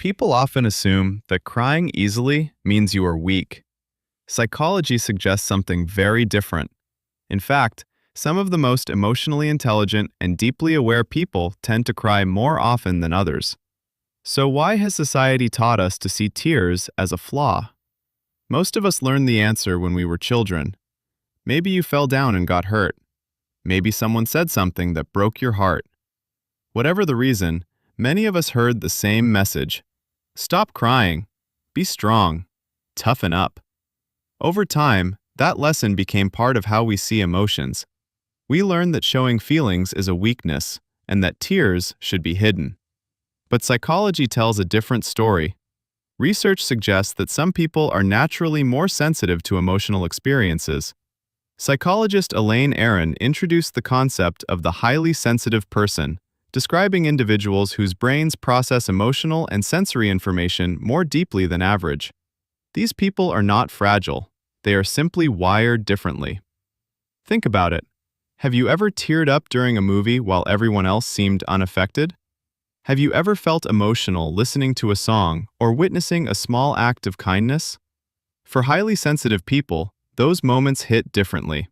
People often assume that crying easily means you are weak. Psychology suggests something very different. In fact, some of the most emotionally intelligent and deeply aware people tend to cry more often than others. So why has society taught us to see tears as a flaw? Most of us learned the answer when we were children. Maybe you fell down and got hurt. Maybe someone said something that broke your heart. Whatever the reason, many of us heard the same message. Stop crying. Be strong. Toughen up. Over time, that lesson became part of how we see emotions. We learned that showing feelings is a weakness and that tears should be hidden. But psychology tells a different story. Research suggests that some people are naturally more sensitive to emotional experiences. Psychologist Elaine Aron introduced the concept of the highly sensitive person, describing individuals whose brains process emotional and sensory information more deeply than average. These people are not fragile. They are simply wired differently. Think about it. Have you ever teared up during a movie while everyone else seemed unaffected? Have you ever felt emotional listening to a song or witnessing a small act of kindness? For highly sensitive people, those moments hit differently.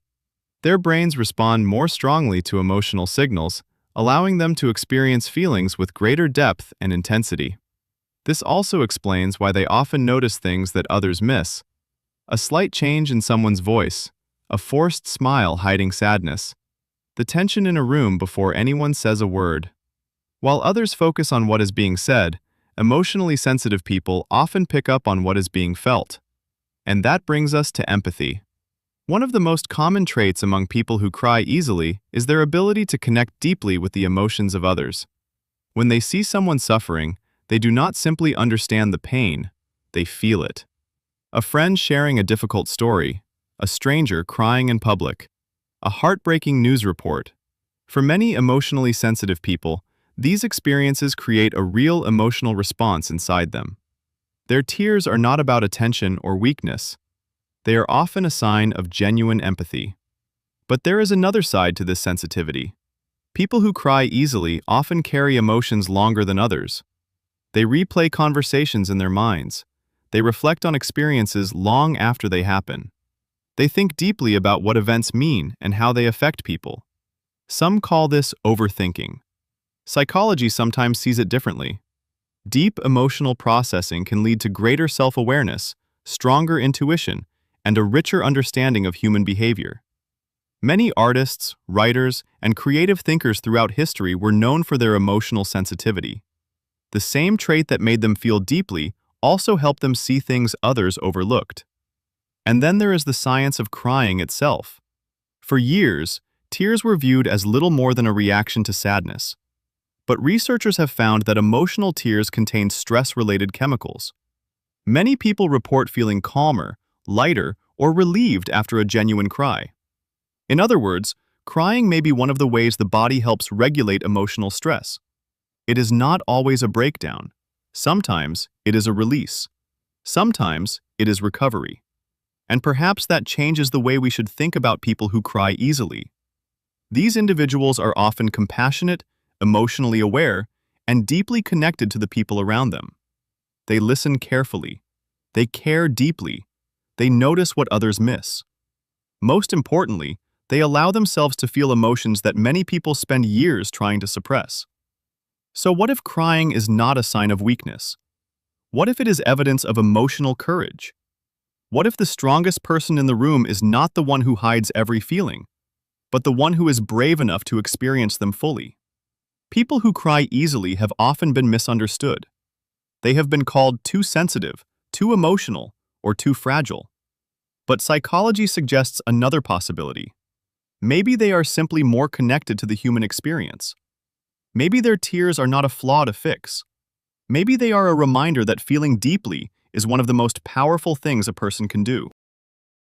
Their brains respond more strongly to emotional signals, allowing them to experience feelings with greater depth and intensity. This also explains why they often notice things that others miss. A slight change in someone's voice, a forced smile hiding sadness, the tension in a room before anyone says a word. While others focus on what is being said, emotionally sensitive people often pick up on what is being felt. And that brings us to empathy. One of the most common traits among people who cry easily is their ability to connect deeply with the emotions of others. When they see someone suffering, they do not simply understand the pain, they feel it. A friend sharing a difficult story, a stranger crying in public, a heartbreaking news report. For many emotionally sensitive people, these experiences create a real emotional response inside them. Their tears are not about attention or weakness. They are often a sign of genuine empathy. But there is another side to this sensitivity. People who cry easily often carry emotions longer than others. They replay conversations in their minds. They reflect on experiences long after they happen. They think deeply about what events mean and how they affect people. Some call this overthinking. Psychology sometimes sees it differently. Deep emotional processing can lead to greater self-awareness, stronger intuition, and a richer understanding of human behavior. Many artists, writers, and creative thinkers throughout history were known for their emotional sensitivity. The same trait that made them feel deeply also helped them see things others overlooked. And then there is the science of crying itself. For years, tears were viewed as little more than a reaction to sadness. But researchers have found that emotional tears contain stress-related chemicals. Many people report feeling calmer, lighter, or relieved after a genuine cry. In other words, crying may be one of the ways the body helps regulate emotional stress. It is not always a breakdown. Sometimes it is a release. Sometimes it is recovery. And perhaps that changes the way we should think about people who cry easily. These individuals are often compassionate, emotionally aware, and deeply connected to the people around them. They listen carefully. They care deeply. They notice what others miss. Most importantly, they allow themselves to feel emotions that many people spend years trying to suppress. So what if crying is not a sign of weakness? What if it is evidence of emotional courage? What if the strongest person in the room is not the one who hides every feeling, but the one who is brave enough to experience them fully? People who cry easily have often been misunderstood. They have been called too sensitive, too emotional, or too fragile. But psychology suggests another possibility. Maybe they are simply more connected to the human experience. Maybe their tears are not a flaw to fix. Maybe they are a reminder that feeling deeply is one of the most powerful things a person can do.